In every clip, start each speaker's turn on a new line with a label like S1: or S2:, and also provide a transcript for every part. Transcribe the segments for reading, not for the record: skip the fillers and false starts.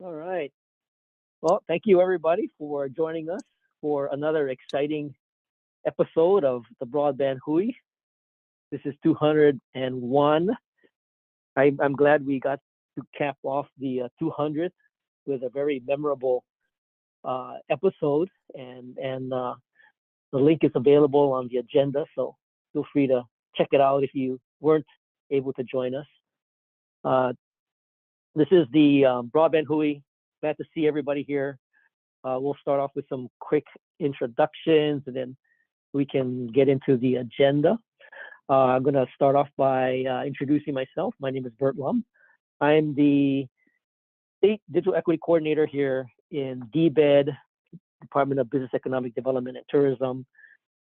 S1: All right. Well, thank you everybody for joining us for another exciting episode of the Broadband Hui. This is 201. I'm glad we got to cap off the 200th with a very memorable episode, and the link is available on the agenda, so feel free to check it out if you weren't able to join us. Uh, this is the Broadband Hui. Glad to see everybody here. We'll start off with some quick introductions, and then we can get into the agenda. I'm going to start off by introducing myself. My name is Bert Lum. I'm the State Digital Equity Coordinator here in DBED, Department of Business Economic Development and Tourism.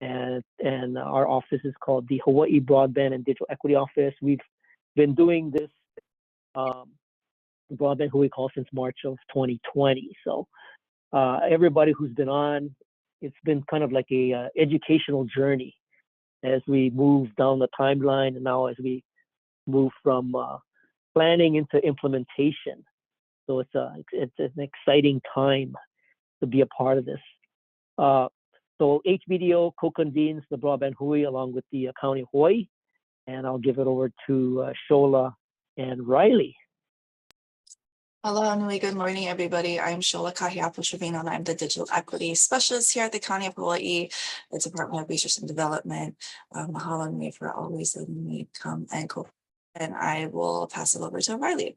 S1: And our office is called the Hawaii Broadband and Digital Equity Office. We've been doing this Broadband Hui call since March of 2020. So everybody who's been on, it's been kind of like a educational journey as we move down the timeline, and now as we move from planning into implementation. So it's an exciting time to be a part of this. So HBDO co-convenes the Broadband Hui along with the County of Hawaii, and I'll give it over to Shola and Riley.
S2: Hello, Nui. Good morning, everybody. I'm Shola Kahiapo-Trevino, and I'm the Digital Equity Specialist here at the County of Hawaii, the Department of Research and Development. Mahalo nui for always letting me come and go. And I will pass it over to Riley.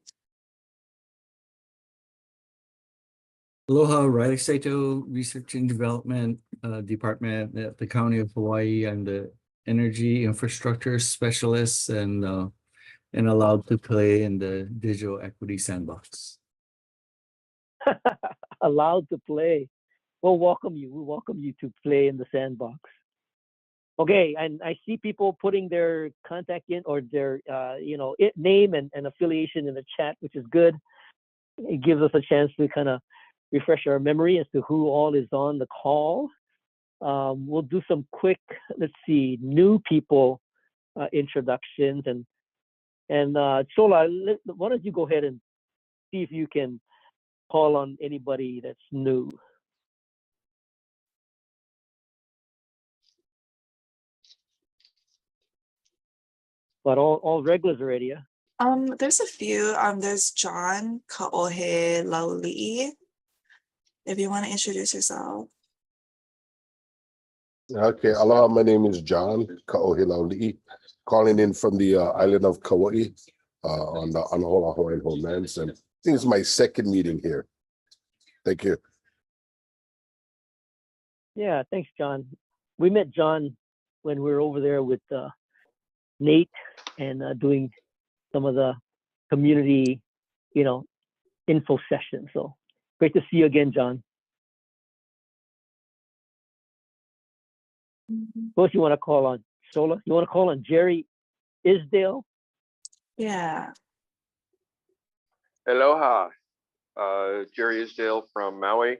S3: Aloha, Riley Saito, Research and Development Department at the County of Hawaii. I'm the Energy Infrastructure Specialist and allowed to play in the Digital Equity Sandbox.
S1: Allowed to play. We'll welcome you. We welcome you to play in the sandbox. Okay, and I see people putting their contact in or their name and affiliation in the chat, which is good. It gives us a chance to kind of refresh our memory as to who all is on the call. We'll do some quick, new people introductions, and Shola, why don't you go ahead and see if you can call on anybody that's new. But all regulars already, yeah?
S2: There's a few. There's John Kaohe Laulii. If you want to introduce yourself.
S4: Okay, aloha, my name is John Kaohilauli, calling in from the island of Kauai on the Hawaiian homelands, and I think it's my second meeting here. Thank you.
S1: Yeah, thanks, John. We met John when we were over there with Nate and doing some of the community, info sessions. So great to see you again, John. Who else you want to call on? Shola? You want to call on Jerry Isdale?
S2: Yeah.
S5: Aloha, Jerry Isdale from Maui.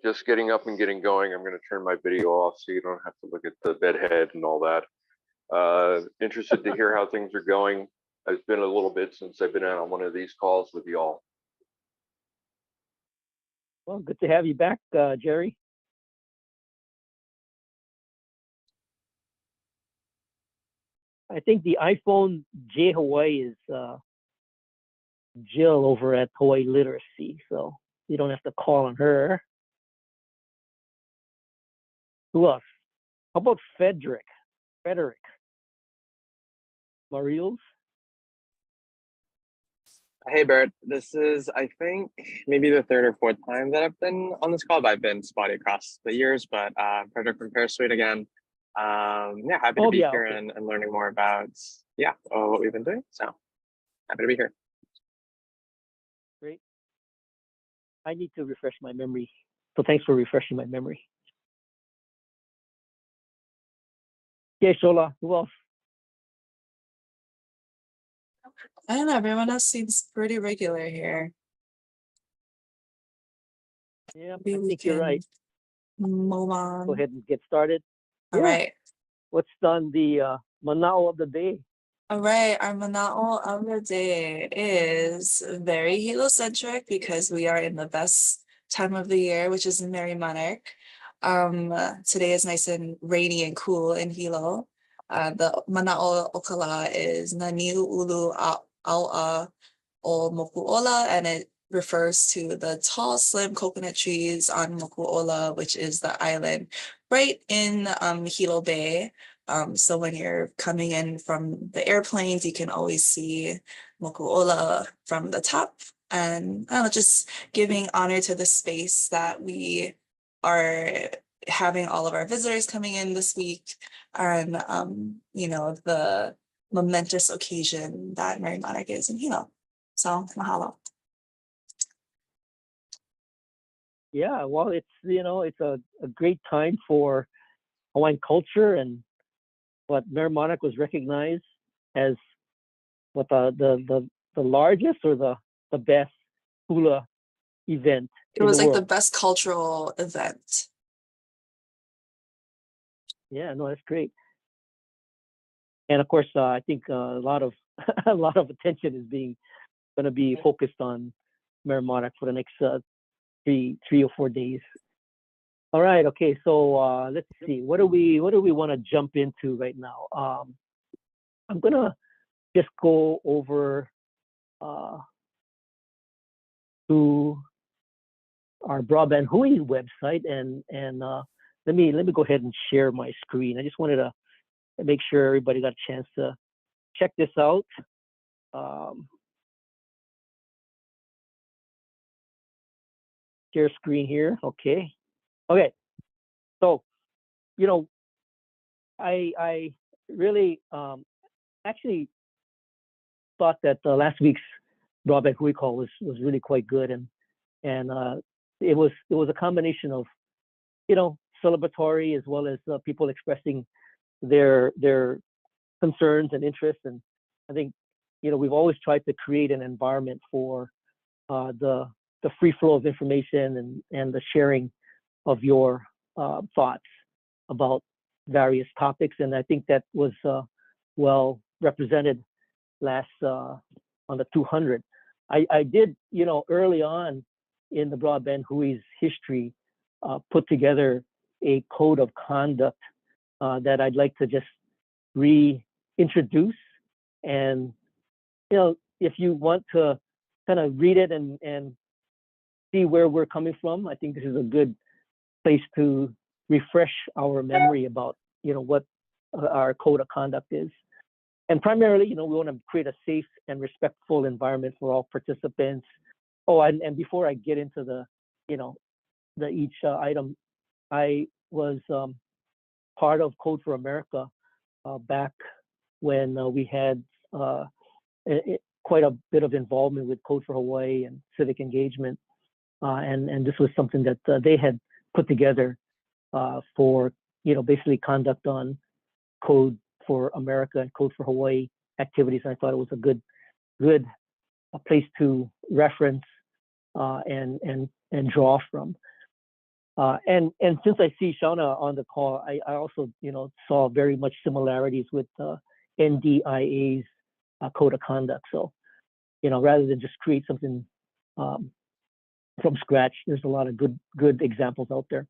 S5: Just getting up and getting going. I'm going to turn my video off so you don't have to look at the bedhead and all that. Interested to hear how things are going. It's been a little bit since I've been on one of these calls with y'all.
S1: Well, good to have you back, Jerry. I think the iPhone J Hawaii is Jill over at Hawaii Literacy, so you don't have to call on her. Who else? How about Frederick Mariels?
S6: Hey Bert, this is I think maybe the third or fourth time that I've been on this call, but I've been spotty across the years. But Frederick from Pear Suite again. Yeah, happy to be here and learning more about what we've been doing. So happy to be here.
S1: Great. I need to refresh my memory. So thanks for refreshing my memory. Okay, Shola, who else?
S2: I don't know, everyone else seems pretty regular here.
S1: Yeah, I think you're right.
S2: Move on.
S1: Go ahead and get started.
S2: All right.
S1: What's on the manao of the day?
S2: All right, our manao of the day is very heliocentric because we are in the best time of the year, which is Merry Monarch. Today is nice and rainy and cool in Hilo. The manao okala is Naniu Ulu Aua o Mokuola, and it refers to the tall, slim coconut trees on Mokuola, which is the island right in Hilo Bay. So when you're coming in from the airplanes, you can always see Mokuola from the top. And I don't know, just giving honor to the space that we are having all of our visitors coming in this week, and you know, the momentous occasion that Merry Monarch is in Hilo. So mahalo.
S1: Yeah, well, it's it's a great time for Hawaiian culture, and what Merry Monarch was recognized as what the largest or the best hula event
S2: It
S1: in
S2: was
S1: the
S2: like the
S1: world.
S2: best cultural event.
S1: Yeah, no, that's great. And of course, I think a lot of a lot of attention is going to be focused on Merry Monarch for the next 3 or 4 days. All right, okay, so let's see, what do we want to jump into right now? I'm gonna just go over to our Broadband Hui website, and let me go ahead and share my screen. I just wanted to make sure everybody got a chance to check this out. Share screen here. Okay. So, I really actually thought that last week's Broadband Hui call was really quite good, and it was a combination of celebratory as well as people expressing their concerns and interests, and I think we've always tried to create an environment for the free flow of information and the sharing of your thoughts about various topics, and I think that was well represented last on the 200. I did early on in the Broadband Hui's history put together a code of conduct that I'd like to just reintroduce, and if you want to kind of read it and see where we're coming from, I think this is a good place to refresh our memory about what our code of conduct is. And primarily, we want to create a safe and respectful environment for all participants. Oh, and before I get into the each item, I was part of Code for America back when we had quite a bit of involvement with Code for Hawaii and civic engagement, and this was something that they had put together for basically conduct on Code for America and Code for Hawaii activities. And I thought it was a good place to reference and draw from. And since I see Shauna on the call, I also saw very much similarities with NDIA's code of conduct. So rather than just create something from scratch, there's a lot of good examples out there.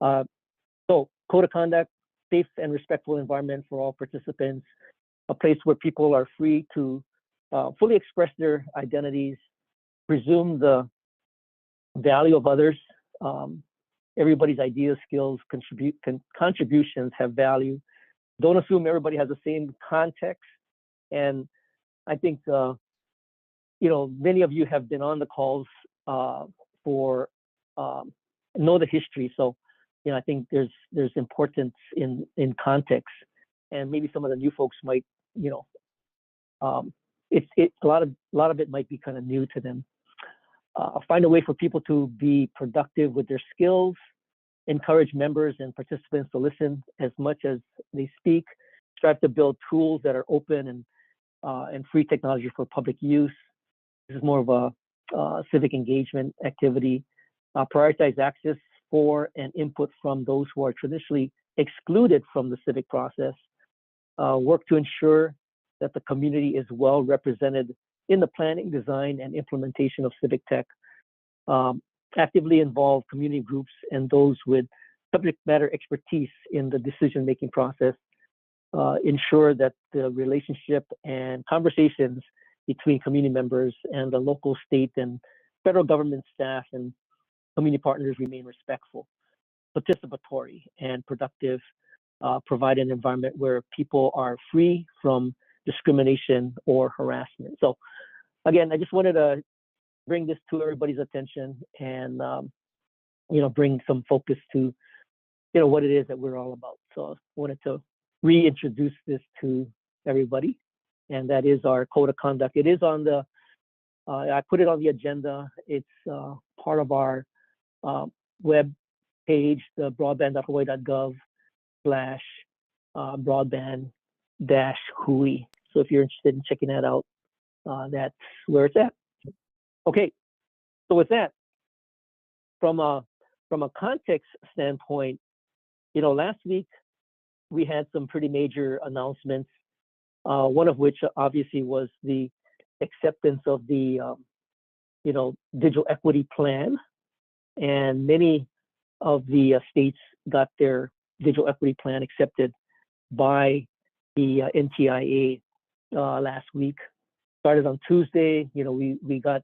S1: So code of conduct, safe and respectful environment for all participants, a place where people are free to fully express their identities, presume the value of others. Everybody's ideas, skills, contributions have value. Don't assume everybody has the same context. And I think, many of you have been on the calls for know the history. So, I think there's importance in context, and maybe some of the new folks might, it's a lot of it might be kind of new to them. Find a way for people to be productive with their skills, encourage members and participants to listen as much as they speak, strive to build tools that are open and free technology for public use. This is more of a civic engagement activity. Prioritize access for and input from those who are traditionally excluded from the civic process. Work to ensure that the community is well represented in the planning, design, and implementation of civic tech. Actively involve community groups and those with subject matter expertise in the decision-making process. Ensure that the relationship and conversations between community members and the local, state, and federal government staff and community partners remain respectful, participatory, and productive. Provide an environment where people are free from discrimination or harassment. So again, I just wanted to bring this to everybody's attention and bring some focus to what it is that we're all about. So I wanted to reintroduce this to everybody, and that is our code of conduct. It is on the I put it on the agenda. It's part of our web page, the broadband.hawaii.gov/broadband-hui. So if you're interested in checking that out, that's where it's at. Okay, so with that, from a context standpoint, last week we had some pretty major announcements. One of which obviously was the acceptance of the digital equity plan, and many of the states got their digital equity plan accepted by the NTIA last week. Started on Tuesday. We got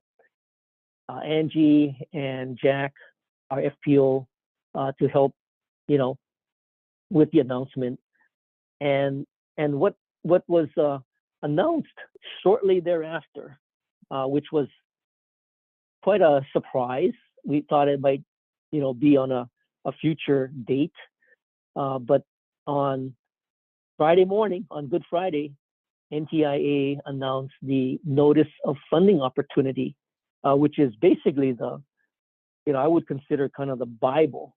S1: Angie and Jack, our FPO, to help with the announcement, and what was announced shortly thereafter, which was quite a surprise. We thought it might be on a future date, but on Friday morning, on Good Friday, NTIA announced the notice of funding opportunity, which is basically I would consider kind of the Bible,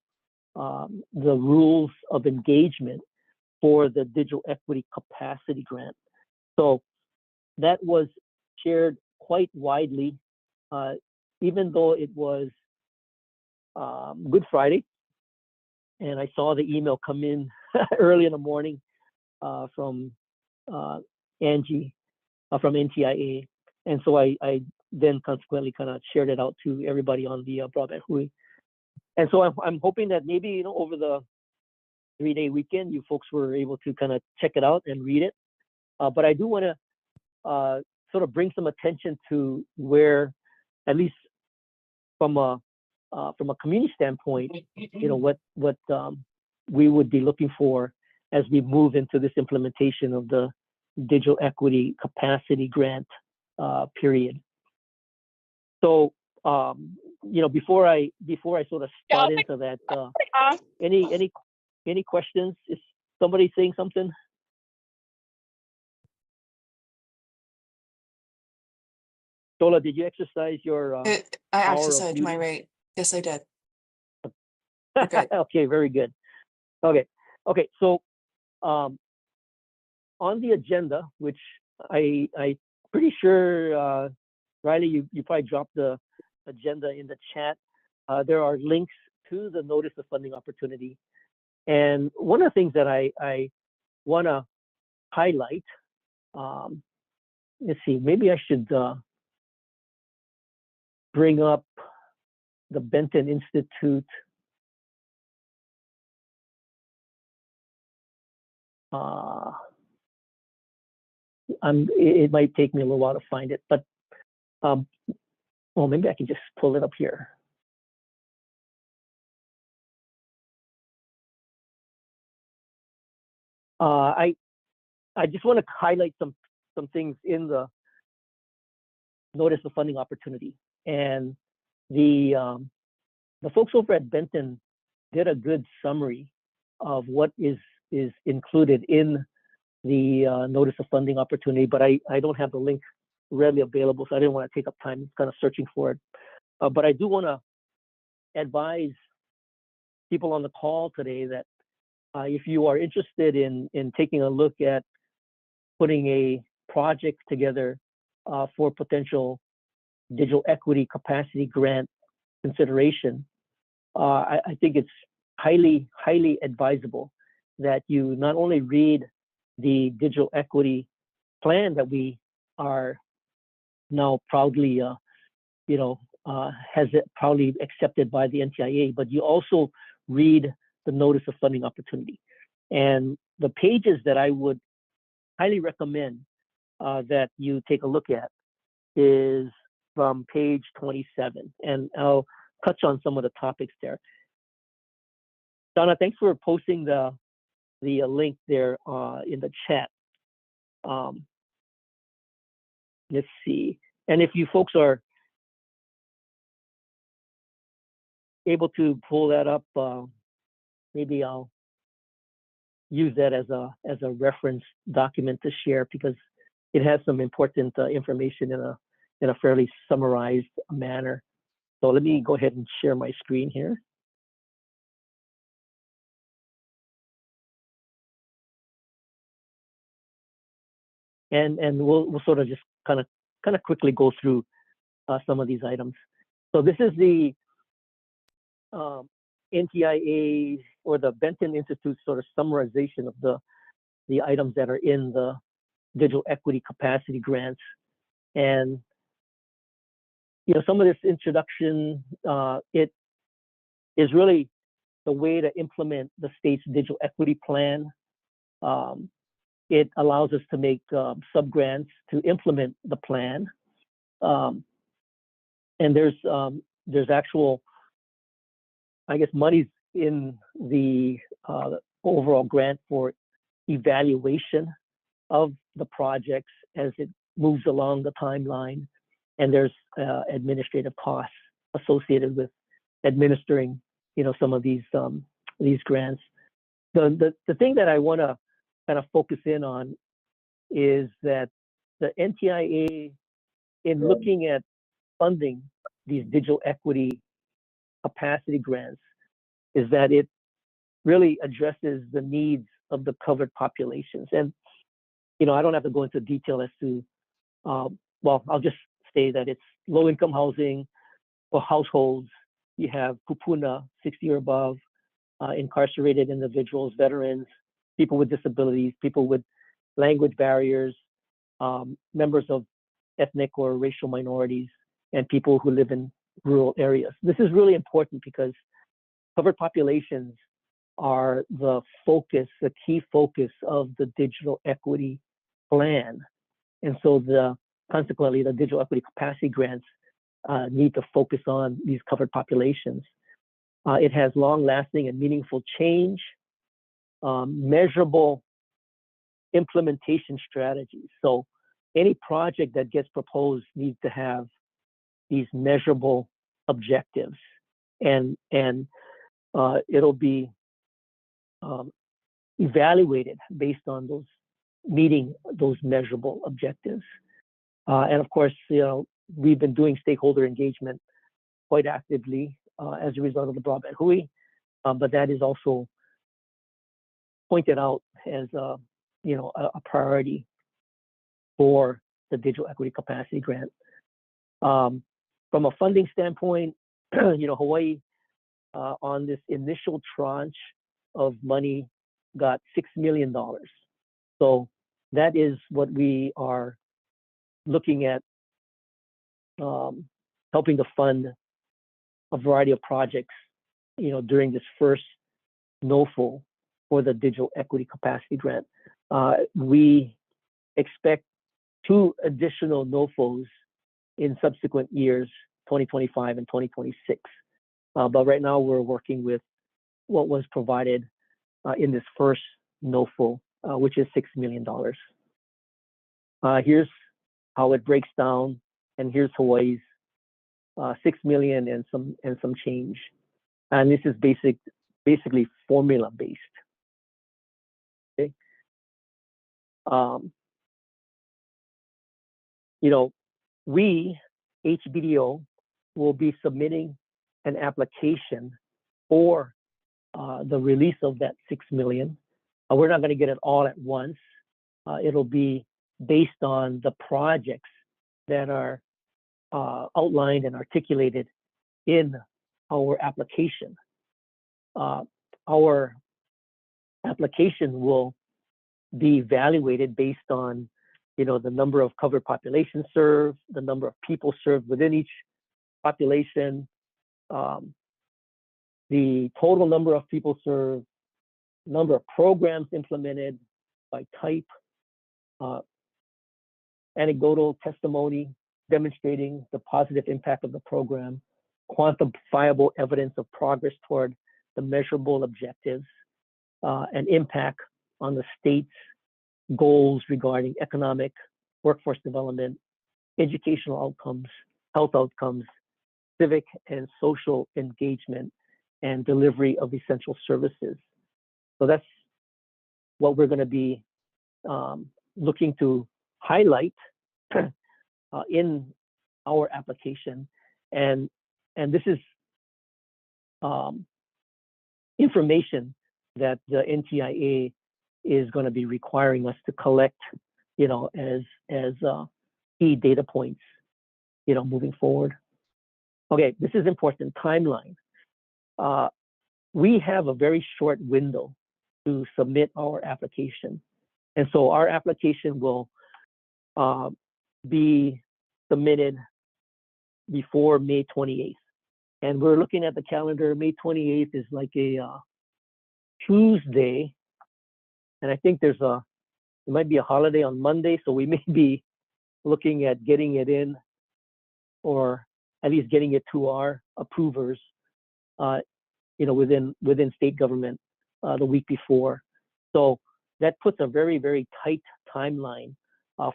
S1: the rules of engagement for the digital equity capacity grant. So that was shared quite widely, even though it was Good Friday, and I saw the email come in early in the morning from Angie from NTIA, and so I then consequently kind of shared it out to everybody on the Broadband Hui. And so I'm hoping that maybe over the 3-day weekend, you folks were able to kind of check it out and read it. But I do want to sort of bring some attention to where, at least from a community standpoint, what we would be looking for as we move into this implementation of the digital equity capacity grant period. So before I sort of start into that, any questions? Is somebody saying something? Shola, did you exercise your
S2: I
S1: power of
S2: exercised my
S1: muting?
S2: right. Yes, I did. We're good.
S1: Okay, very good. Okay, so on the agenda, which I pretty sure, Riley, you probably dropped the agenda in the chat. There are links to the notice of funding opportunity. And one of the things that I want to highlight, let's see, maybe I should bring up the Benton Institute. It might take me a little while to find it, but well, maybe I can just pull it up here. I just want to highlight some things in the notice of funding opportunity, and the folks over at Benton did a good summary of what is included in the notice of funding opportunity, but I don't have the link readily available, so I didn't want to take up time kind of searching for it. But I do want to advise people on the call today that if you are interested in taking a look at putting a project together for potential digital equity capacity grant consideration, I think it's highly advisable that you not only read the digital equity plan that we are now proudly, has it proudly accepted by the NTIA, but you also read the notice of funding opportunity. And the pages that I would highly recommend that you take a look at is from page 27, and I'll touch on some of the topics there. Donna, thanks for posting the link there in the chat. Let's see, and if you folks are able to pull that up, maybe I'll use that as a reference document to share, because it has some important information in a fairly summarized manner. So let me go ahead and share my screen here. And we'll sort of just kind of quickly go through some of these items. So this is the NTIA, or the Benton Institute, sort of summarization of the items that are in the digital equity capacity grants. And some of this introduction, it is really the way to implement the state's digital equity plan. It allows us to make sub-grants to implement the plan. And there's actual, I guess, monies in the overall grant for evaluation of the projects as it moves along the timeline. And there's administrative costs associated with administering, some of these grants. The thing that I want to kind of focus in on is that the NTIA, in looking at funding these digital equity capacity grants, is that it really addresses the needs of the covered populations. And I don't have to go into detail as to, well, I'll just say that it's low-income housing for households. You have kupuna, 60 or above, incarcerated individuals, veterans, people with disabilities, people with language barriers, members of ethnic or racial minorities, and people who live in rural areas. This is really important because covered populations are the key focus of the digital equity plan. And so consequently, the digital equity capacity grants need to focus on these covered populations. It has long-lasting and meaningful change, measurable implementation strategies. So any project that gets proposed needs to have these measurable objectives, and it'll be evaluated based on those meeting those measurable objectives. And of course, we've been doing stakeholder engagement quite actively as a result of the Broadband Hui, but that is also pointed out as a priority for the digital equity capacity grant. From a funding standpoint, Hawaii on this initial tranche of money got $6 million. So that is what we are looking at, helping to fund a variety of projects, during this first NOFO for the digital equity capacity grant. We expect 2 additional NOFOs in subsequent years, 2025 and 2026. But right now we're working with what was provided in this first NOFO, which is $6 million. Here's how it breaks down, and here's Hawaii's 6 million and some change. And this is basically formula based. Okay. We, HBDO, will be submitting an application for the release of that 6 million. We're not going to get it all at once. It'll be based on the projects that are outlined and articulated in our application. Our application will be evaluated based on the number of covered population served, the number of people served within each population, the total number of people served, number of programs implemented by type, anecdotal testimony demonstrating the positive impact of the program, quantifiable evidence of progress toward the measurable objectives, and impact on the state's goals regarding economic, workforce development, educational outcomes, health outcomes, civic and social engagement, and delivery of essential services. So that's what we're going to be looking to highlight in our application. And this is information that the NTIA is going to be requiring us to collect, as key data points, moving forward. Okay, this is important. Timeline. We have a very short window to submit our application, and so our application will be submitted before May 28th. And we're looking at the calendar. May 28th is like a Tuesday, and I think there might be a holiday on Monday, so we may be looking at getting it in, or at least getting it to our approvers, within state government the week before. So that puts a very, very tight timeline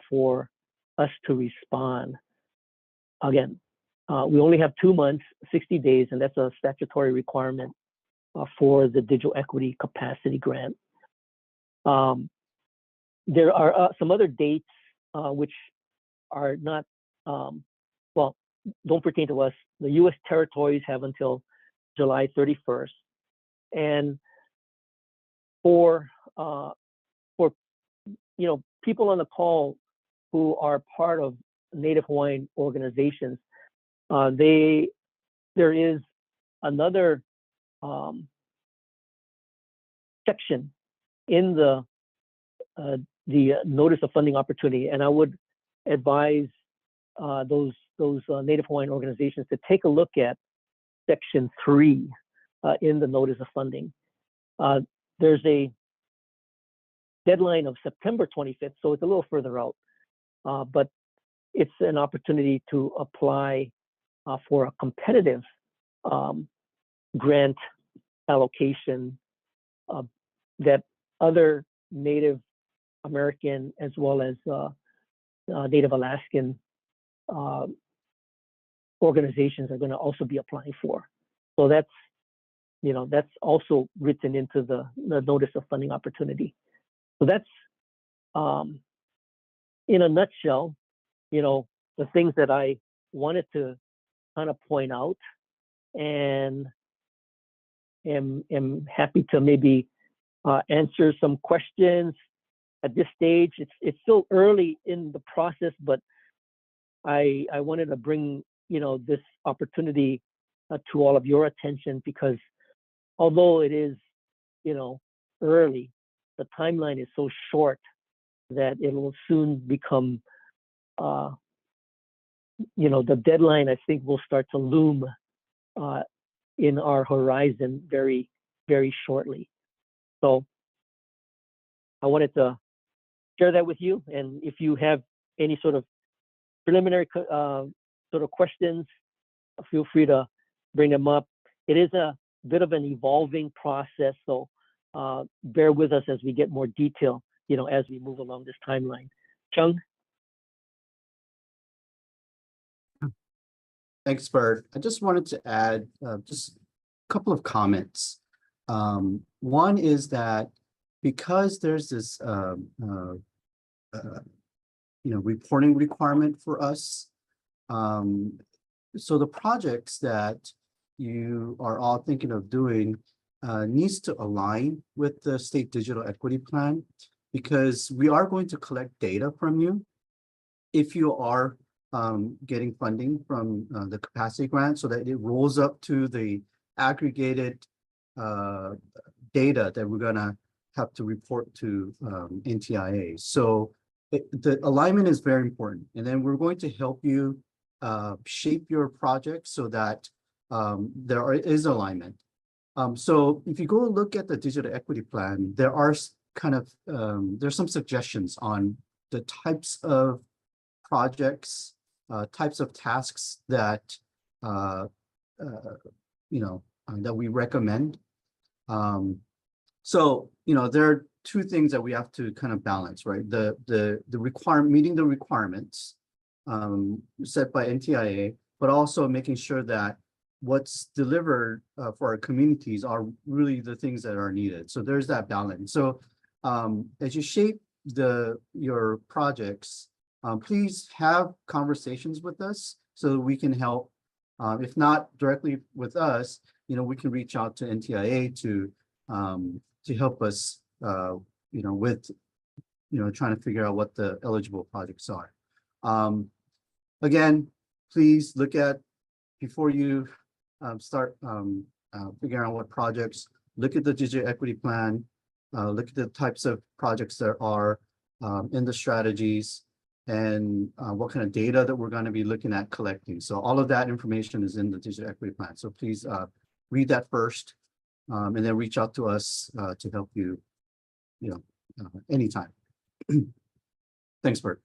S1: for us to respond. Again, we only have 2 months, 60 days, and that's a statutory requirement for the Digital Equity Capacity Grant. There are some other dates which are not, don't pertain to us. The U.S. territories have until July 31st. And for people on the call who are part of Native Hawaiian organizations, there is another section in the notice of funding opportunity, and I would advise those Native Hawaiian organizations to take a look at Section 3 in the notice of funding. There's a deadline of September 25th, so it's a little further out, but it's an opportunity to apply for a competitive grant allocation that other Native American as well as Native Alaskan organizations are going to also be applying for. So that's also written into the notice of funding opportunity. So that's in a nutshell, the things that I wanted to kind of point out, and am happy to maybe answer some questions at this stage. It's still early in the process, but I wanted to bring this opportunity to all of your attention, because although it is early, the timeline is so short that it will soon become the deadline, I think, will start to loom in our horizon very, very shortly. So I wanted to share that with you, and if you have any sort of preliminary sort of questions, feel free to bring them up. It is a bit of an evolving process, so bear with us as we get more detail, as we move along this timeline. Chung?
S7: Thanks, Bert. I just wanted to add just a couple of comments. One is that because there's this reporting requirement for us, so the projects that you are all thinking of doing needs to align with the State Digital Equity Plan, because we are going to collect data from you if you are getting funding from the capacity grant, so that it rolls up to the aggregated data that we're gonna have to report to NTIA. So the alignment is very important. And then we're going to help you shape your project so that there is alignment. So if you go look at the digital equity plan, there are there's some suggestions on the types of projects, types of tasks that that we recommend. So there are two things that we have to kind of balance, right? The meeting the requirements set by NTIA, but also making sure that what's delivered for our communities are really the things that are needed. So there's that balance. So as you shape your projects, please have conversations with us so that we can help. If not directly with us, we can reach out to NTIA to help us, with trying to figure out what the eligible projects are. Again, please look at before you start figuring out what projects. Look at the digital equity plan. Look at the types of projects that are in the strategies and what kind of data that we're going to be looking at collecting. So all of that information is in the digital equity plan. So please read that first and then reach out to us to help you, anytime. Thanks, Bert.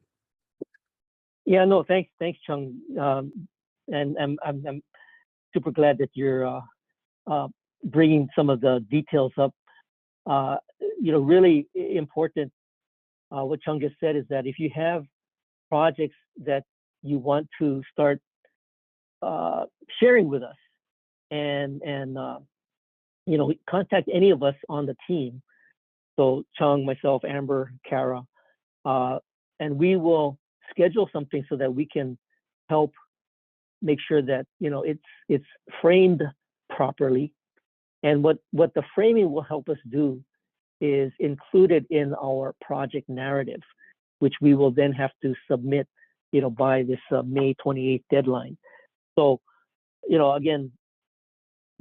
S1: Yeah, no, thanks, Chung. And I'm super glad that you're bringing some of the details up. Really important. What Chung just said is that if you have projects that you want to start sharing with us, and contact any of us on the team. So Chung, myself, Amber, Kara, and we will schedule something so that we can help make sure that it's framed properly. And what the framing will help us do is included in our project narrative, which we will then have to submit, by this May 28th deadline. So, again,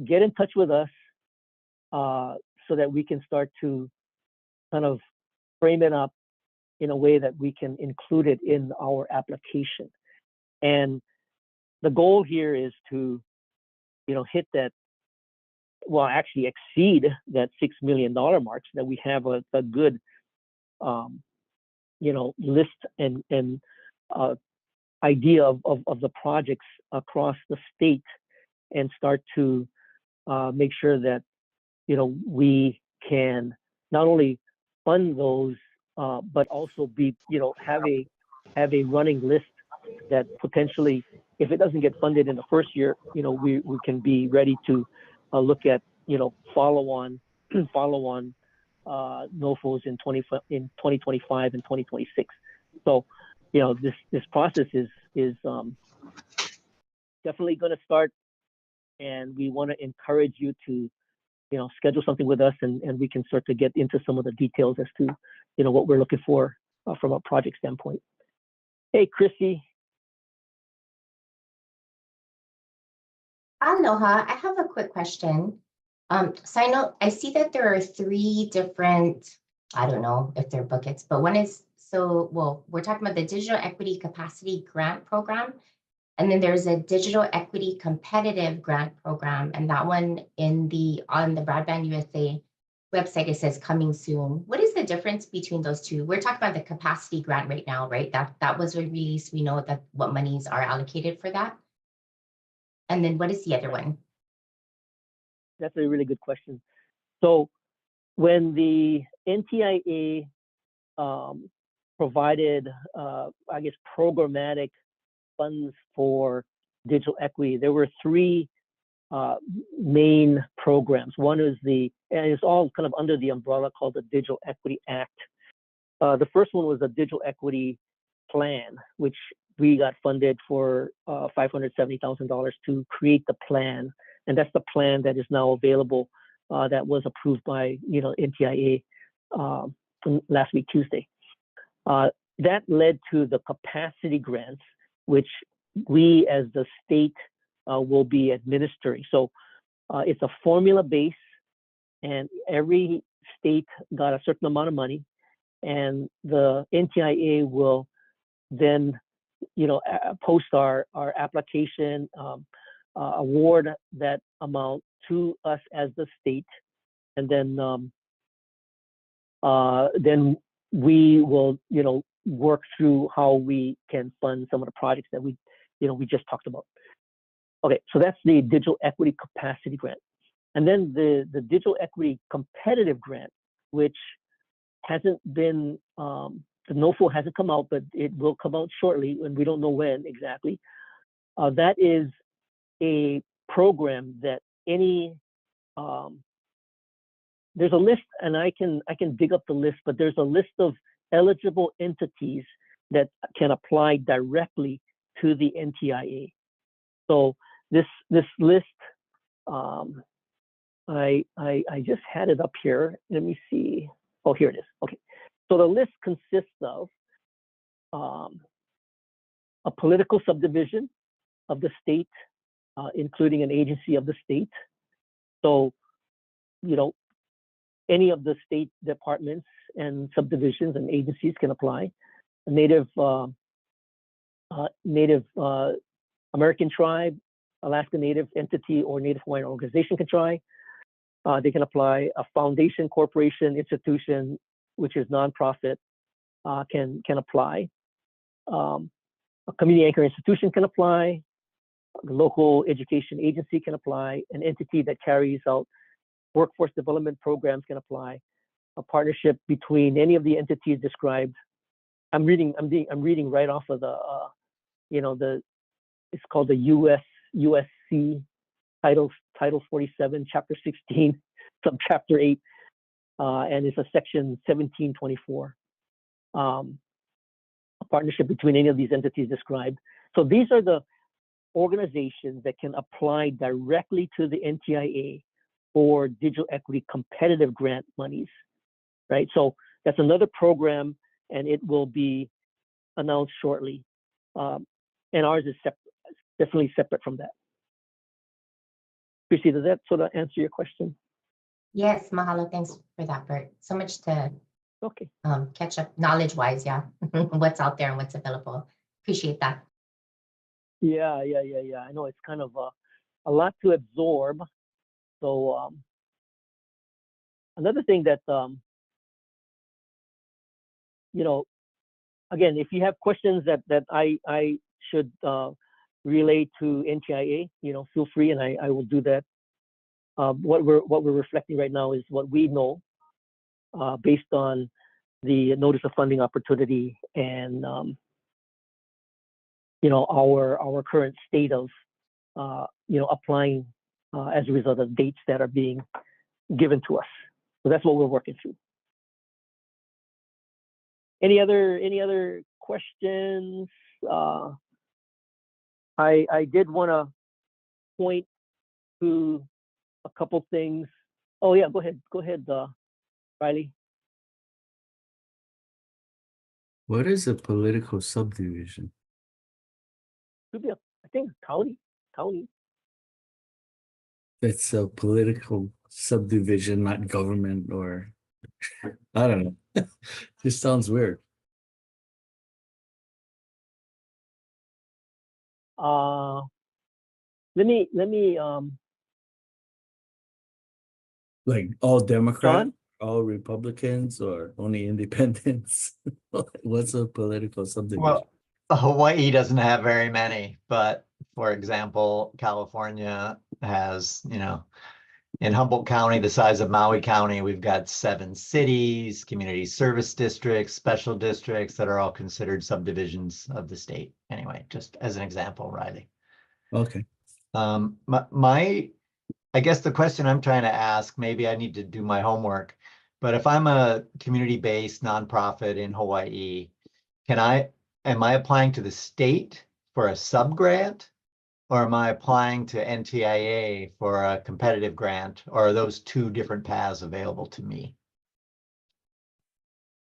S1: get in touch with us so that we can start to kind of frame it up in a way that we can include it in our application. And the goal here is to, hit that, well, actually exceed that $6 million mark so that we have a good, list and idea of the projects across the state, and start to make sure that, we can not only fund those, but also be, have a running list that potentially, if it doesn't get funded in the first year, we can be ready to look at, follow-on NOFOs in 2025 and 2026. So, this process is definitely going to start, and we want to encourage you to, schedule something with us, and we can start to get into some of the details as to, what we're looking for from a project standpoint. Hey, Chrissy.
S8: Aloha, I have a quick question. So I see that there are 3 different, I don't know if they're buckets, but one is, we're talking about the Digital Equity Capacity Grant Program, and then there's a Digital Equity Competitive Grant Program, and that one on the Broadband USA website, it says coming soon. What is the difference between those two? We're talking about the capacity grant right now, right? That was released. We know that what monies are allocated for that. And then what is the other one?
S1: That's a really good question. So when the NTIA provided, programmatic funds for digital equity, there were 3 main programs. One is and it's all kind of under the umbrella called the Digital Equity Act. The first one was a Digital Equity Plan, which we got funded for $570,000 to create the plan, and that's the plan that is now available. That was approved by NTIA last week Tuesday. That led to the capacity grants, which we as the state will be administering. So it's a formula base, and every state got a certain amount of money, and the NTIA will then, post our application, award that amount to us as the state, and then we will, work through how we can fund some of the projects that we just talked about. Okay, so that's the Digital Equity Capacity Grant. And then the Digital Equity Competitive Grant, which hasn't been, the NOFO hasn't come out, but it will come out shortly, and we don't know when exactly. That is a program that any, there's a list, and I can dig up the list, but there's a list of eligible entities that can apply directly to the NTIA. So this list, I just had it up here. Let me see. Oh, here it is. Okay. So the list consists of a political subdivision of the state, including an agency of the state. So, any of the state departments and subdivisions and agencies can apply. A Native American tribe, Alaska Native entity, or Native Hawaiian organization can try. They can apply. A foundation, corporation, institution, which is nonprofit, can apply. A community anchor institution can apply. A local education agency can apply. An entity that carries out workforce development programs can apply. A partnership between any of the entities described. I'm reading right off of the, it's called the USC Title 47, Chapter 16, Subchapter 8, and it's a Section 1724. A partnership between any of these entities described. So these are the organizations that can apply directly to the NTIA for digital equity competitive grant monies, right? So that's another program, and it will be announced shortly. And ours is definitely separate from that. Chrissy, does that sort of answer your question?
S8: Yes, mahalo. Thanks for that, Bert. So much to catch up knowledge-wise, yeah. What's out there and what's available. Appreciate that.
S1: Yeah. I know it's kind of a lot to absorb. So another thing that, again, if you have questions that I should relay to NTIA, feel free, and I will do that. What we're reflecting right now is what we know based on the notice of funding opportunity and our current state of applying as a result of dates that are being given to us. So that's what we're working through. Any other questions? I did want to point to a couple things. Oh yeah, go ahead, Riley.
S3: What is a political subdivision?
S1: Could be, I think, county.
S3: It's a political subdivision, not government, or I don't know. This sounds weird.
S1: Let me
S3: Like all Democrats,
S1: John?
S3: all Republicans, or only independents? What's a political subdivision?
S9: Well, Hawaii doesn't have very many, but for example, California has, in Humboldt County, the size of Maui County, we've got 7 cities, community service districts, special districts that are all considered subdivisions of the state. Anyway, just as an example, Riley.
S3: Okay.
S9: I guess the question I'm trying to ask, maybe I need to do my homework, but if I'm a community-based nonprofit in Hawaii, am I applying to the state for a sub-grant? Or am I applying to NTIA for a competitive grant? Or are those 2 different paths available to me?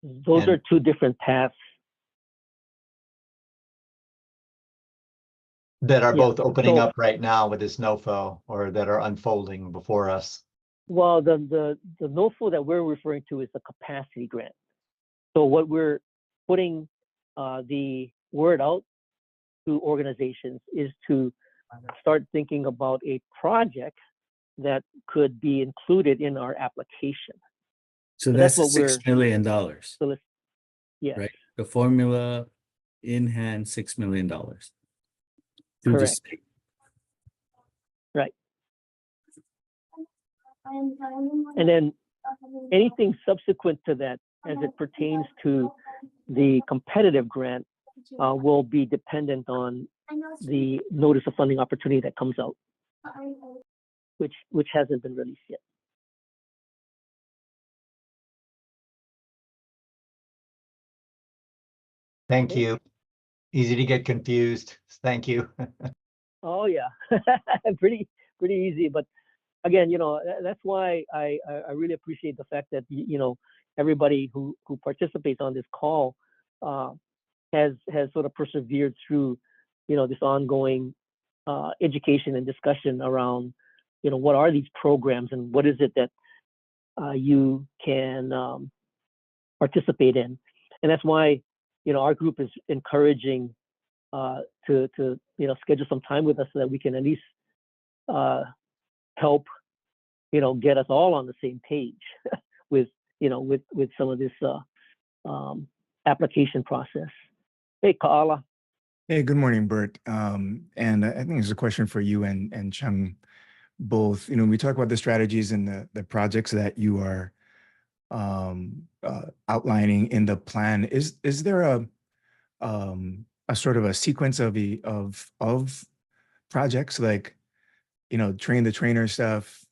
S1: Those are 2 different paths.
S9: That are both opening up right now with this NOFO, or that are unfolding before us?
S1: Well, the NOFO that we're referring to is the capacity grant. So what we're putting the word out to organizations is to start thinking about a project that could be included in our application.
S3: So
S1: that's
S3: that's
S1: what
S3: $6 million,
S1: So let's, yes,
S3: right? The formula in hand, $6 million. Through the
S1: correct,
S3: state.
S1: right. And then anything subsequent to that, as it pertains to the competitive grant, will be dependent on the notice of funding opportunity that comes out, which hasn't been released yet.
S9: Thank you. Easy to get confused. Thank you.
S1: Oh yeah, pretty easy. But again, that's why I really appreciate the fact that everybody who participates on this call has sort of persevered through this ongoing education and discussion around what are these programs and what is it that you can participate in. And that's why our group is encouraging to schedule some time with us so that we can at least help get us all on the same page with some of this application process. Hey, Kaala.
S10: Hey, good morning, Bert. And I think it's a question for you and Chung both. We talk about the strategies and the projects that you are outlining in the plan. Is there a sort of a sequence of projects, like train the trainer stuff,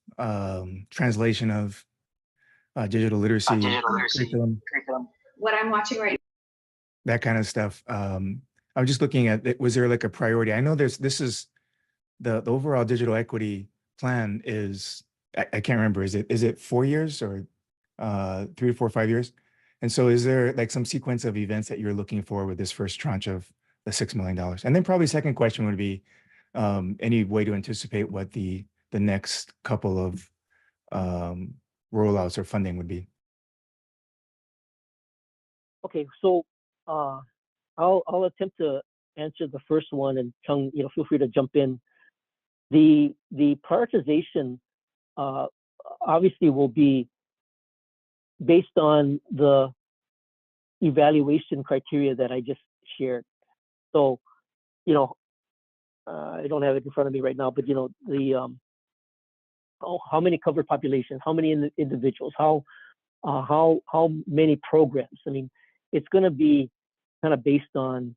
S10: translation of digital literacy curriculum,
S11: what I'm watching right now,
S10: that kind of stuff? I'm just looking at it. Was there like a priority? I know this is the overall digital equity plan is, I can't remember, is it 4 years or 3 to 4, 5 years? And so is there like some sequence of events that you're looking for with this first tranche of the $6 million? And then probably second question would be any way to anticipate what the next couple of rollouts or funding would be?
S1: Okay, so I'll attempt to answer the first one, and Chung, feel free to jump in. The prioritization obviously will be based on the evaluation criteria that I just shared. So, I don't have it in front of me right now, but how many covered populations, how many individuals, how many programs. I mean, it's going to be kind of based on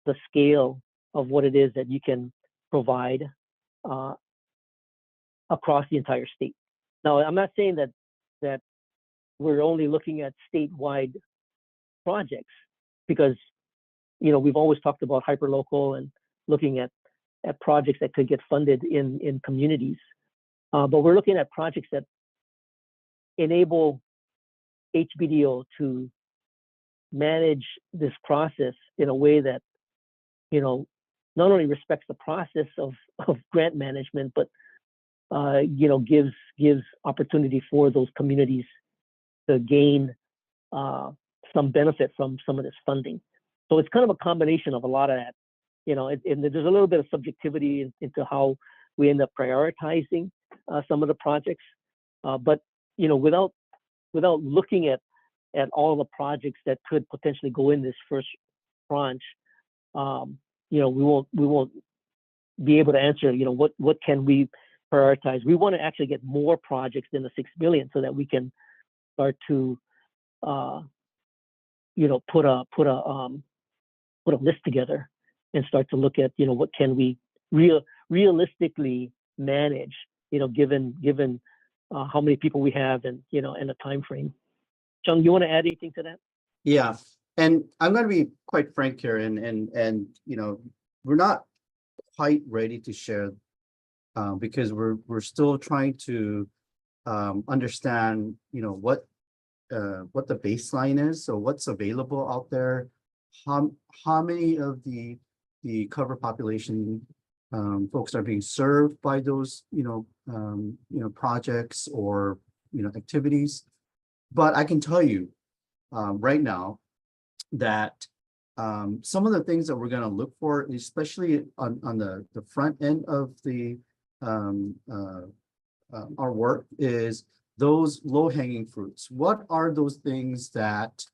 S1: the scale of what it is that you can provide across the entire state. Now, I'm not saying that we're only looking at statewide projects, because we've always talked about hyperlocal and looking at projects that could get funded in communities, but we're looking at projects that enable HBDO to manage this process in a way that not only respects the process of grant management, but gives opportunity for those communities to gain some benefit from some of this funding. So it's kind of a combination of a lot of that, and there's a little bit of subjectivity into how we end up prioritizing some of the projects, but without looking at all the projects that could potentially go in this first tranche, we won't be able to answer what can we prioritize. We want to actually get more projects than the 6 million so that we can start to put a list together and start to look at what can we realistically manage, given how many people we have and and the time frame. Chung, you want to add anything to that?
S7: Yeah, and I'm going to be quite frank here, and we're not quite ready to share because we're still trying to understand what the baseline is, so what's available out there, how many of the cover population folks are being served by those projects or activities. But I can tell you right now that some of the things that we're going to look for, especially on the front end of the our work, is those low-hanging fruits. What are those things that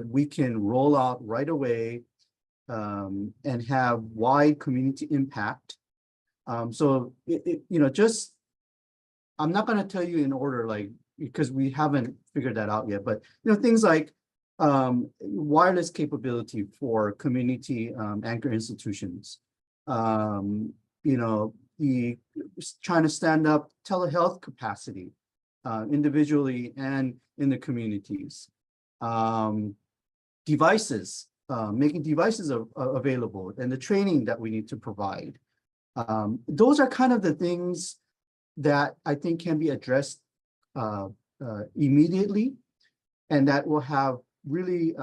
S7: we can roll out right away and have wide community impact? So just, I'm not going to tell you in order, like, because we haven't figured that out yet, but things like wireless capability for community anchor institutions, trying to stand up telehealth capacity individually and in the communities, devices, making devices available, and the training that we need to provide. Those are kind of the things that I think can be addressed immediately, and that will have really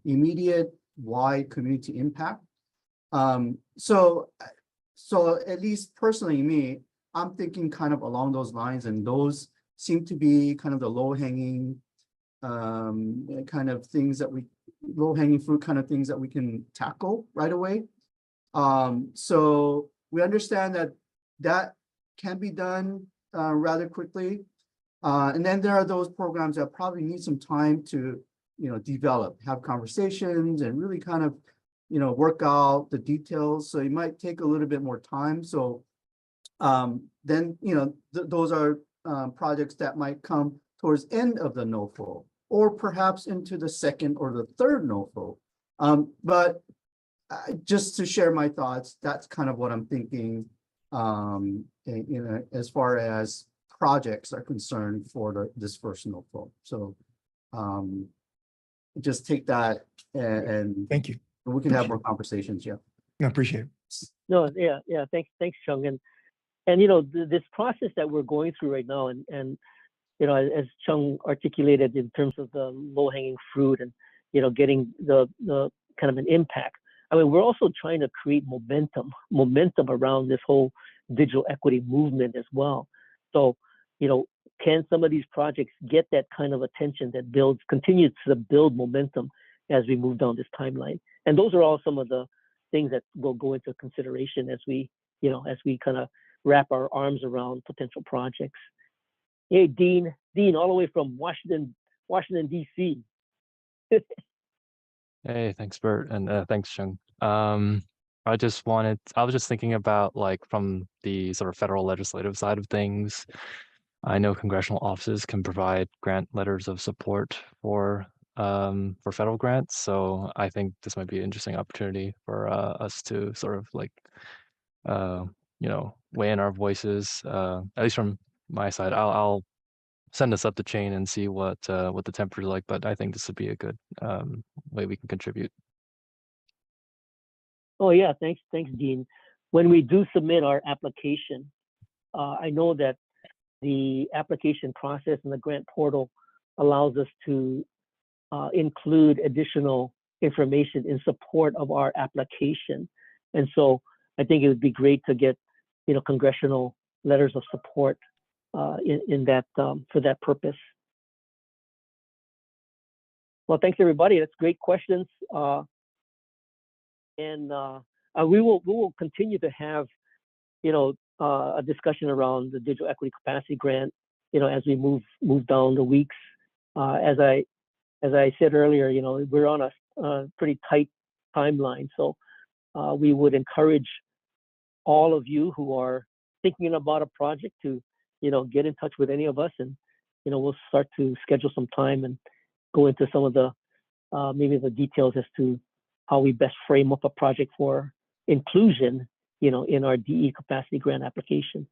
S7: immediate, wide community impact. So at least personally, me, I'm thinking kind of along those lines, and those seem to be kind of the low-hanging kind of things that low-hanging fruit kind of things that we can tackle right away. So we understand that can be done rather quickly. And then there are those programs that probably need some time to, develop, have conversations, and really kind of, work out the details. So it might take a little bit more time. So then, those are projects that might come towards end of the NOFO, or perhaps into the second or the third NOFO. But just to share my thoughts, that's kind of what I'm thinking, as far as projects are concerned for this first NOFO. So just take that and
S10: Thank you.
S7: we can have more conversations. Yeah.
S10: No, appreciate it.
S1: No, yeah. Thanks, Chung. And this process that we're going through right now, and as Chung articulated in terms of the low-hanging fruit and getting the kind of an impact. I mean, we're also trying to create momentum around this whole digital equity movement as well. So, can some of these projects get that kind of attention that continues to build momentum as we move down this timeline? And those are all some of the things that will go into consideration as we kind of wrap our arms around potential projects. Hey, Dean, all the way from Washington, D.C.
S12: Hey, thanks, Bert, and thanks, Chung. I was just thinking about, like, from the sort of federal legislative side of things. I know congressional offices can provide grant letters of support for federal grants, so I think this might be an interesting opportunity for us to sort of like weigh in our voices. At least from my side, I'll send us up the chain and see what the temperature is like. But I think this would be a good way we can contribute.
S1: Oh yeah, thanks, Dean. When we do submit our application, I know that the application process and the grant portal allows us to include additional information in support of our application. And so I think it would be great to get, congressional letters of support in that for that purpose. Well, thanks everybody. That's great questions. And we will continue to have, a discussion around the digital equity capacity grant, as we move down the weeks. As I said earlier, we're on a pretty tight timeline. So we would encourage all of you who are thinking about a project to, get in touch with any of us, and, we'll start to schedule some time and go into some of the, maybe the details as to how we best frame up a project for inclusion, in our DE capacity grant application.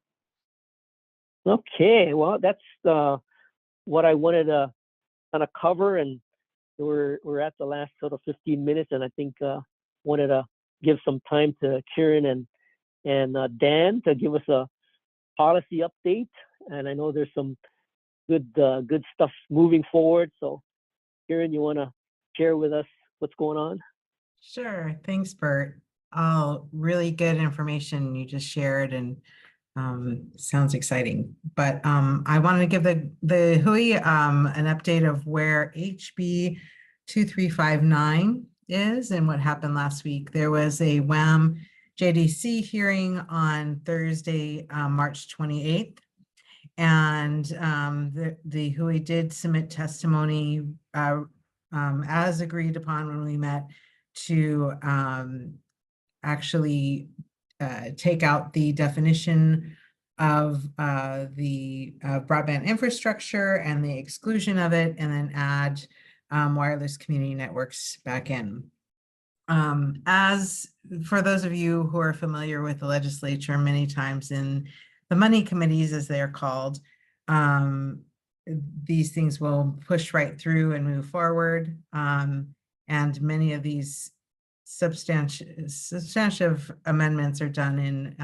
S1: Okay, well, that's what I wanted to kind of cover, and we're at the last sort of 15 minutes, and I think wanted to give some time to Kieran and Dan to give us a policy update. And I know there's some good stuff moving forward. So Kieran, you want to share with us what's going on?
S13: Sure. Thanks, Bert. Oh, really good information you just shared, and sounds exciting. But I wanted to give the Hui an update of where HB 2359 is and what happened last week. There was a WAM JDC hearing on Thursday, March 28th. And the Hui did submit testimony as agreed upon when we met to actually take out the definition of the broadband infrastructure and the exclusion of it, and then add wireless community networks back in. As for those of you who are familiar with the legislature, many times in the money committees, as they are called, these things will push right through and move forward. And many of these substantive amendments are done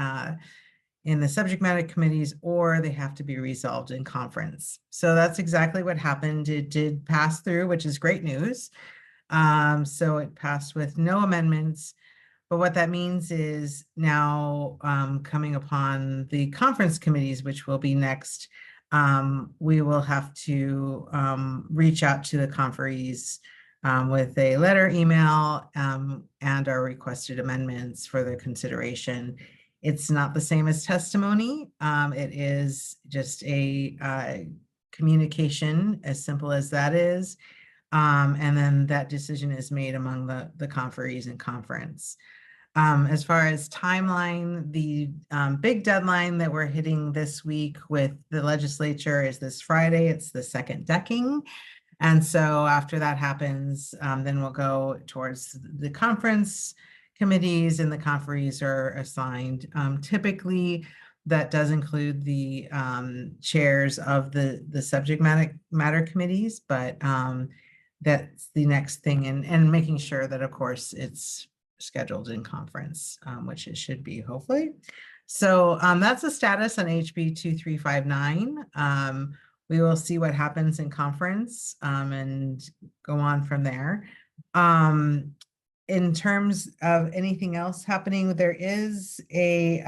S13: in the subject matter committees, or they have to be resolved in conference. So that's exactly what happened. It did pass through, which is great news. So it passed with no amendments. But what that means is now coming upon the conference committees, which will be next, we will have to reach out to the conferees with a letter, email, and our requested amendments for their consideration. It's not the same as testimony. It is just a communication, as simple as that is. And then that decision is made among the conferees in conference. As far as timeline, the big deadline that we're hitting this week with the legislature is this Friday. It's the second decking. And so after that happens, then we'll go towards the conference committees, and the conferees are assigned. Typically, that does include the chairs of the subject matter committees, but that's the next thing, and making sure that, of course, it's scheduled in conference, which it should be, hopefully. So that's the status on HB 2359. We will see what happens in conference and go on from there. In terms of anything else happening, there is a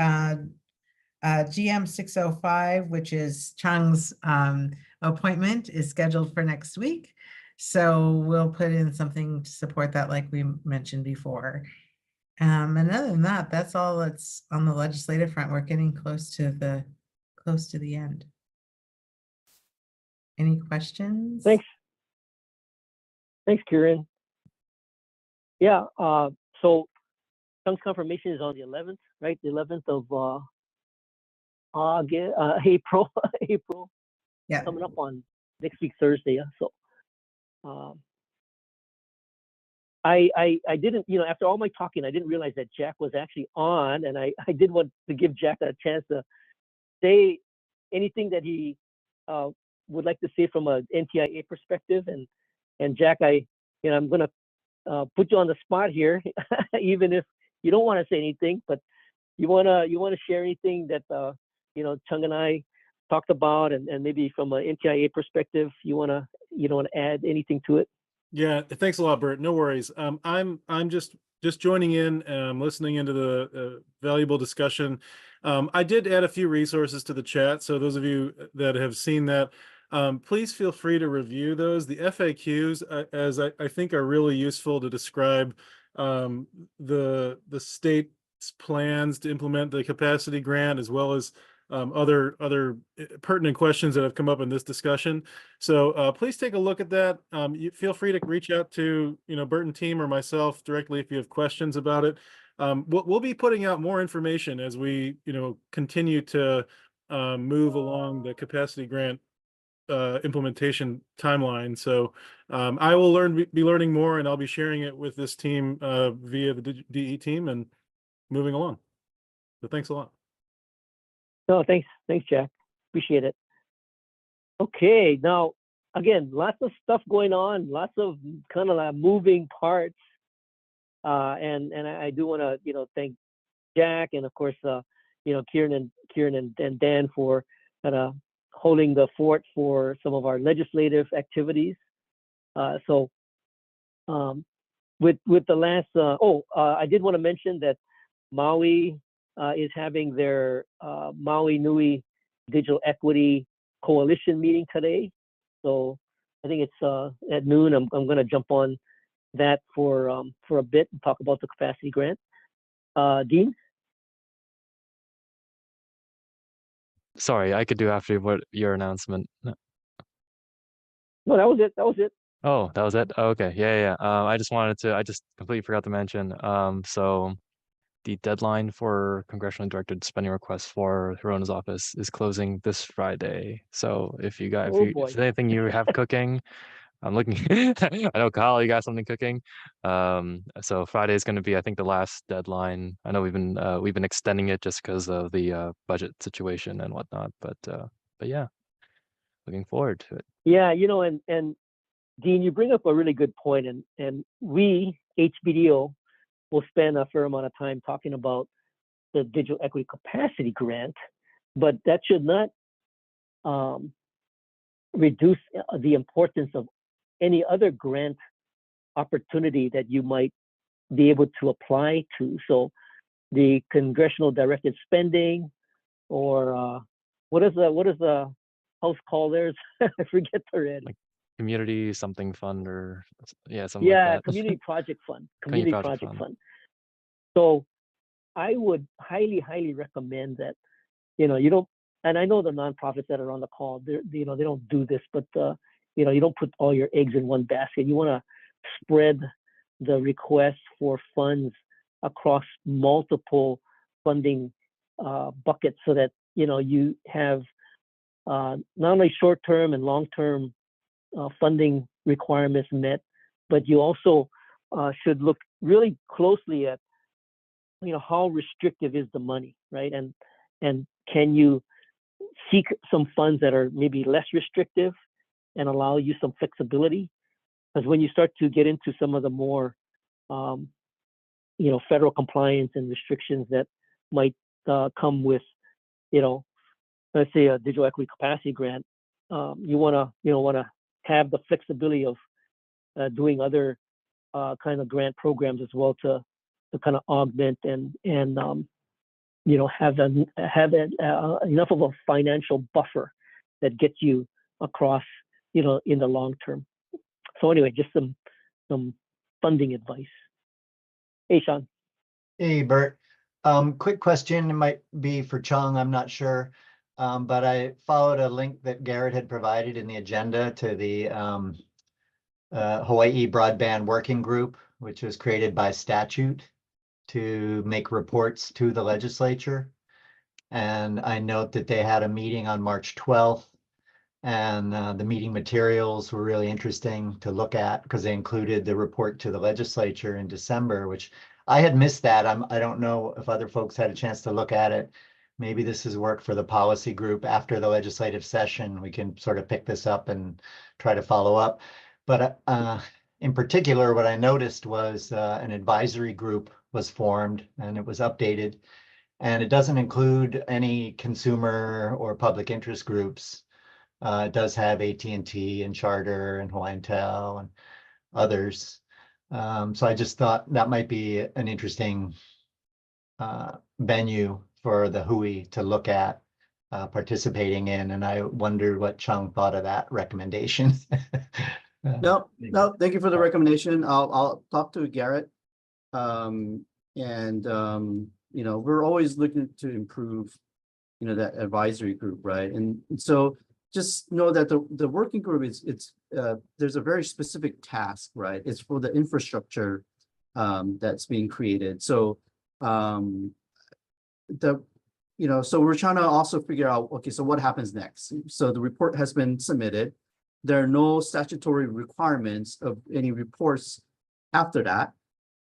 S13: GM 605, which is Chang's appointment, is scheduled for next week. So we'll put in something to support that, like we mentioned before. And other than that, that's all that's on the legislative front. We're getting close to the end. Any questions?
S1: Thanks, Kieran. Yeah. So Chung's confirmation is on the 11th, right? The 11th of April. April.
S13: Yeah.
S1: Coming up on next week, Thursday. Yeah. So. I didn't, after all my talking, I didn't realize that Jack was actually on, and I did want to give Jack a chance to say anything that he would like to say from a NTIA perspective. And Jack, I'm gonna put you on the spot here, even if you don't want to say anything, but you wanna share anything that Chung and I talked about, and maybe from an NTIA perspective, you wanna add anything to it?
S14: Yeah, thanks a lot, Bert. No worries. I'm just joining in, listening into the valuable discussion. I did add a few resources to the chat, so those of you that have seen that, please feel free to review those. The FAQs, as I think, are really useful to describe the state's plans to implement the capacity grant, as well as other pertinent questions that have come up in this discussion. So please take a look at that. You feel free to reach out to Bert and team or myself directly if you have questions about it. We'll be putting out more information as we continue to move along the capacity grant implementation timeline. So I will be learning more, and I'll be sharing it with this team via the DE team and moving along. So thanks a lot.
S1: No, thanks, Jack. Appreciate it. Okay, now again, lots of stuff going on, lots of kind of like moving parts, and I do want to thank Jack, and of course Kieran and Dan for kind of holding the fort for some of our legislative activities. So with the last I did want to mention that Maui is having their Maui Nui Digital Equity Coalition meeting today. So I think it's at noon. I'm going to jump on that for a bit and talk about the capacity grant. Dean?
S12: Sorry, I could do after your announcement.
S1: No, that was it. That was it.
S12: Oh, that was it? Oh, okay. Yeah. I just completely forgot to mention. So the deadline for congressionally directed spending requests for Hirona's office is closing this Friday. So if
S1: Oh,
S12: if
S1: boy.
S12: there's anything you have cooking, I'm looking. I know Kyle, you got something cooking. So Friday is going to be, I think, the last deadline. I know we've been extending it just because of the budget situation and whatnot. But yeah, looking forward to it.
S1: Yeah, you know, and Dean, you bring up a really good point, and we, HBDO, will spend a fair amount of time talking about the digital equity capacity grant, but that should not reduce the importance of any other grant opportunity that you might be able to apply to. So the congressional directed spending, or what is the house called theirs? I forget already.
S12: Like community something fund or something
S1: Yeah,
S12: like that.
S1: community project fund.
S12: Community
S1: Community
S12: project
S1: project
S12: fund.
S1: fund. So I would highly recommend that, you know, you don't, and I know the nonprofits that are on the call, they don't do this, but you know, you don't put all your eggs in one basket. You want to spread the requests for funds across multiple funding buckets so that, you know, you have not only short-term and long-term funding requirements met, but you also should look really closely at, you know, how restrictive is the money, right? And can you seek some funds that are maybe less restrictive and allow you some flexibility? Because when you start to get into some of the more, you know, federal compliance and restrictions that might come with, you know, let's say a digital equity capacity grant, you want to have the flexibility of doing other kind of grant programs as well to kind of augment and you know, have enough of a financial buffer that gets you across, you know, in the long term. So anyway, just some funding advice. Hey, Sean.
S9: Hey, Bert. Quick question. It might be for Chung, I'm not sure. But I followed a link that Garrett had provided in the agenda to the Hawaii Broadband Working Group, which was created by statute to make reports to the legislature. And I note that they had a meeting on March 12th, and the meeting materials were really interesting to look at because they included the report to the legislature in December, which I had missed that. I don't know if other folks had a chance to look at it. Maybe this is work for the policy group after the legislative session. We can sort of pick this up and try to follow up. But in particular, what I noticed was an advisory group was formed and it was updated. And it doesn't include any consumer or public interest groups. It does have AT&T and Charter and Hawaiian Tel and others. So I just thought that might be an interesting venue for the Hui to look at participating in. And I wondered what Chung thought of that recommendation.
S7: No, thank you for the recommendation. I'll talk to Garrett. You know, we're always looking to improve, you know, that advisory group, right? And so just know that the working group there's a very specific task, right? It's for the infrastructure that's being created. So so we're trying to also figure out, okay, so what happens next? So the report has been submitted. There are no statutory requirements of any reports after that.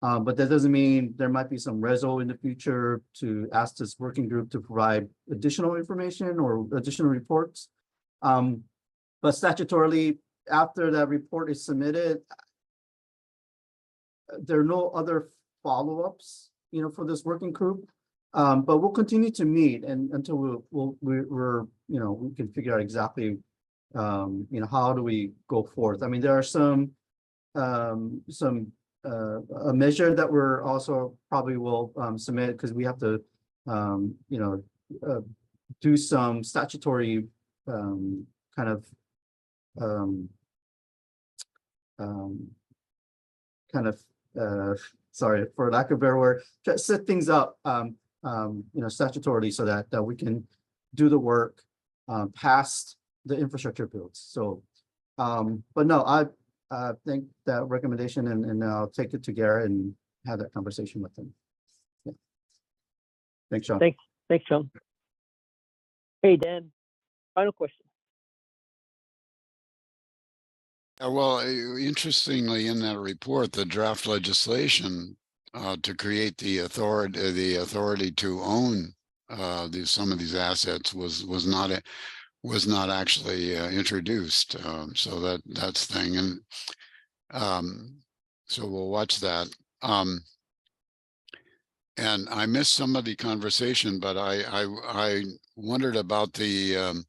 S7: But that doesn't mean there might be some reso in the future to ask this working group to provide additional information or additional reports. But statutorily, after that report is submitted, there are no other follow-ups, you know, for this working group. But we'll continue to meet until we're you know, we can figure out exactly you know, how do we go forth. I mean, there are some a measure that we're also probably will submit because we have to you know, do some statutory kind of kind of, sorry, for lack of a better word, to set things up, statutorily so that we can do the work past the infrastructure builds. So, but no, I think that recommendation, and I'll take it to Garrett and have that conversation with him. Yeah. Thanks, Sean.
S1: Thanks, Sean. Hey, Dan, final question.
S15: Well, interestingly, in that report, the draft legislation to create the authority to own some of these assets was not actually introduced. So that's the thing, and so we'll watch that. And I missed some of the conversation, but I wondered about the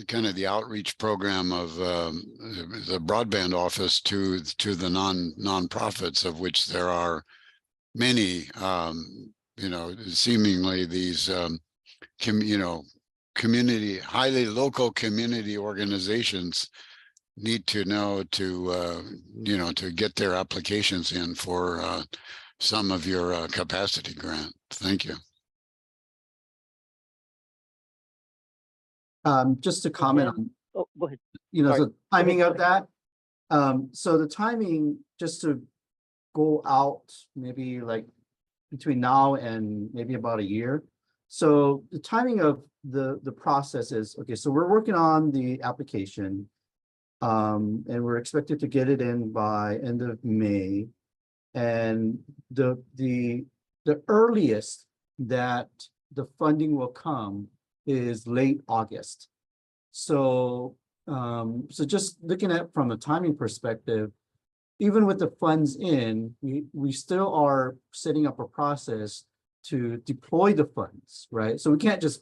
S15: kind of the outreach program of the broadband office to the nonprofits, of which there are many. Seemingly these highly local community organizations need to know to get their applications in for some of your capacity grant. Thank you.
S7: Just to comment on,
S1: go ahead.
S7: The timing of that. So the timing, just to go out maybe like between now and maybe about a year. So the timing of the process is, okay, so we're working on the application, and we're expected to get it in by end of May. And the earliest that the funding will come is late August. So so just looking at from a timing perspective, even with the funds in, we still are setting up a process to deploy the funds, right? So we can't just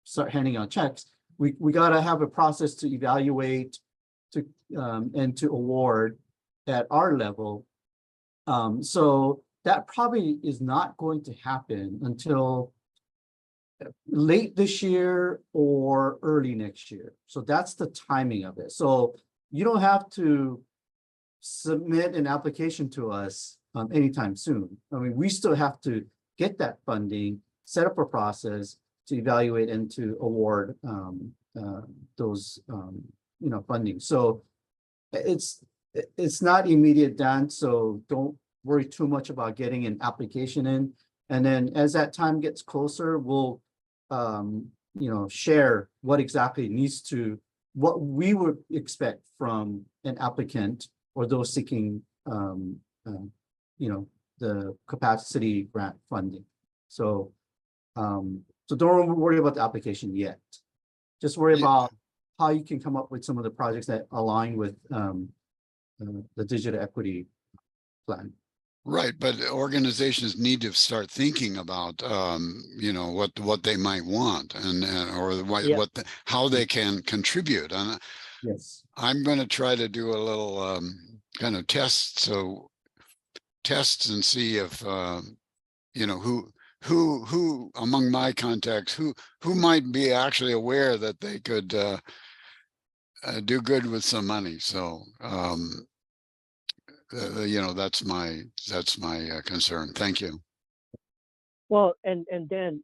S7: start handing out checks. We got to have a process to evaluate and to award at our level. So that probably is not going to happen until late this year or early next year. So that's the timing of it. So you don't have to submit an application to us anytime soon. I mean, we still have to get that funding, set up a process to evaluate and to award those funding. So it's not immediate, Dan, so don't worry too much about getting an application in. And then as that time gets closer, we'll share what exactly what we would expect from an applicant or those seeking the capacity grant funding. So so don't worry about the application yet. Just worry about how you can come up with some of the projects that align with the digital equity plan.
S15: Right, but organizations need to start thinking about what they might want or how they can contribute. And
S7: yes,
S15: I'm going to try to do a little kind of tests and see if who among my contacts who might be actually aware that they could do good with some money. So that's my concern. Thank you.
S1: Well, and then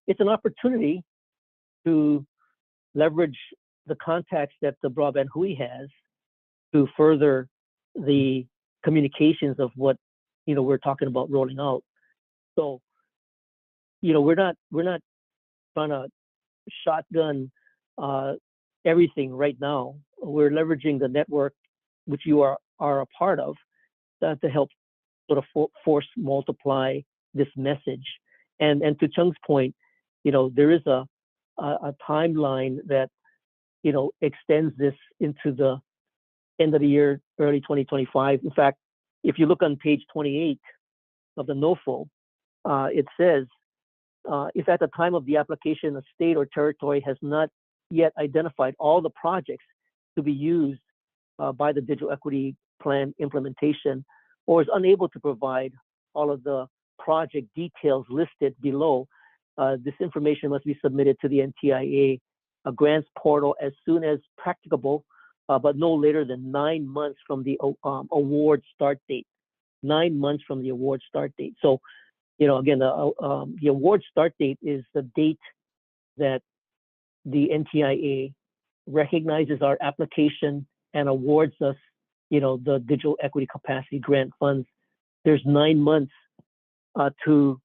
S1: it's an opportunity to leverage the contacts that the Broadband Hui has to further the communications of what we're talking about rolling out. So we're not trying to shotgun everything right now. We're leveraging the network which you are a part of to help sort of force multiply this message. And to Chung's point, there is a timeline that extends this into the end of the year, early 2025. In fact, if you look on page 28 of the NOFO, it says, if at the time of the application, a state or territory has not yet identified all the projects to be used by the digital equity plan implementation, or is unable to provide all of the project details listed below, this information must be submitted to the NTIA grants portal as soon as practicable, but no later than 9 months from the award start date. 9 months from the award start date. So, again, the award start date is the date that the NTIA recognizes our application and awards us, the digital equity capacity grant funds. There's 9 months to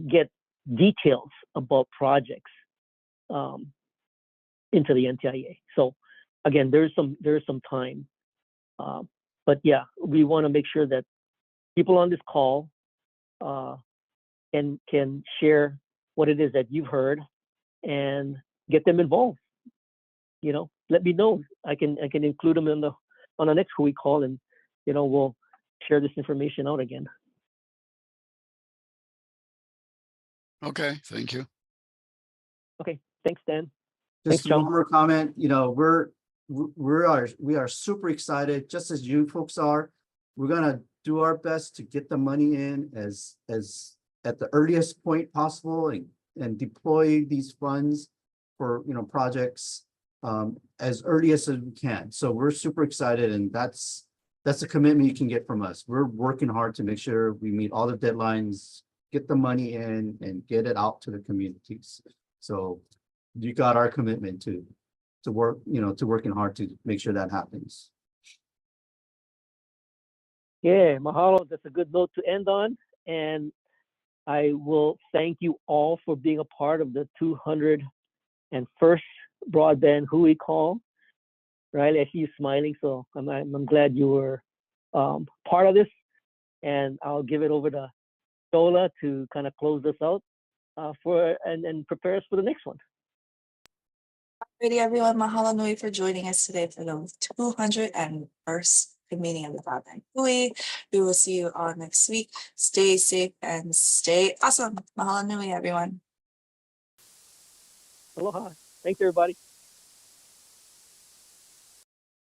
S1: get details about projects into the NTIA. So again, there's some time, but yeah, we want to make sure that people on this call can share what it is that you've heard and get them involved. Let me know. I can include them on the next Hui call, and we'll share this information out again.
S15: Okay, thank you.
S1: Okay, thanks, Dan.
S7: Just
S1: Thanks, John.
S7: one more comment, we are super excited, just as you folks are. We're gonna do our best to get the money in as at the earliest point possible and deploy these funds for, projects as early as we can. So we're super excited, and that's a commitment you can get from us. We're working hard to make sure we meet all the deadlines, get the money in, and get it out to the communities. So you got our commitment to work, to working hard to make sure that happens.
S1: Yeah, mahalo. That's a good note to end on. And I will thank you all for being a part of the 201st Broadband Hui call. Right, I see you smiling, so I'm glad you were part of this. And I'll give it over to Shola to kind of close this out and prepare us for the next one.
S2: Alrighty, everyone. Mahalo nui for joining us today for the 201st meeting of the Broadband Hui. We will see you all next week. Stay safe and stay awesome. Mahalo nui, everyone.
S1: Aloha. Thanks, everybody.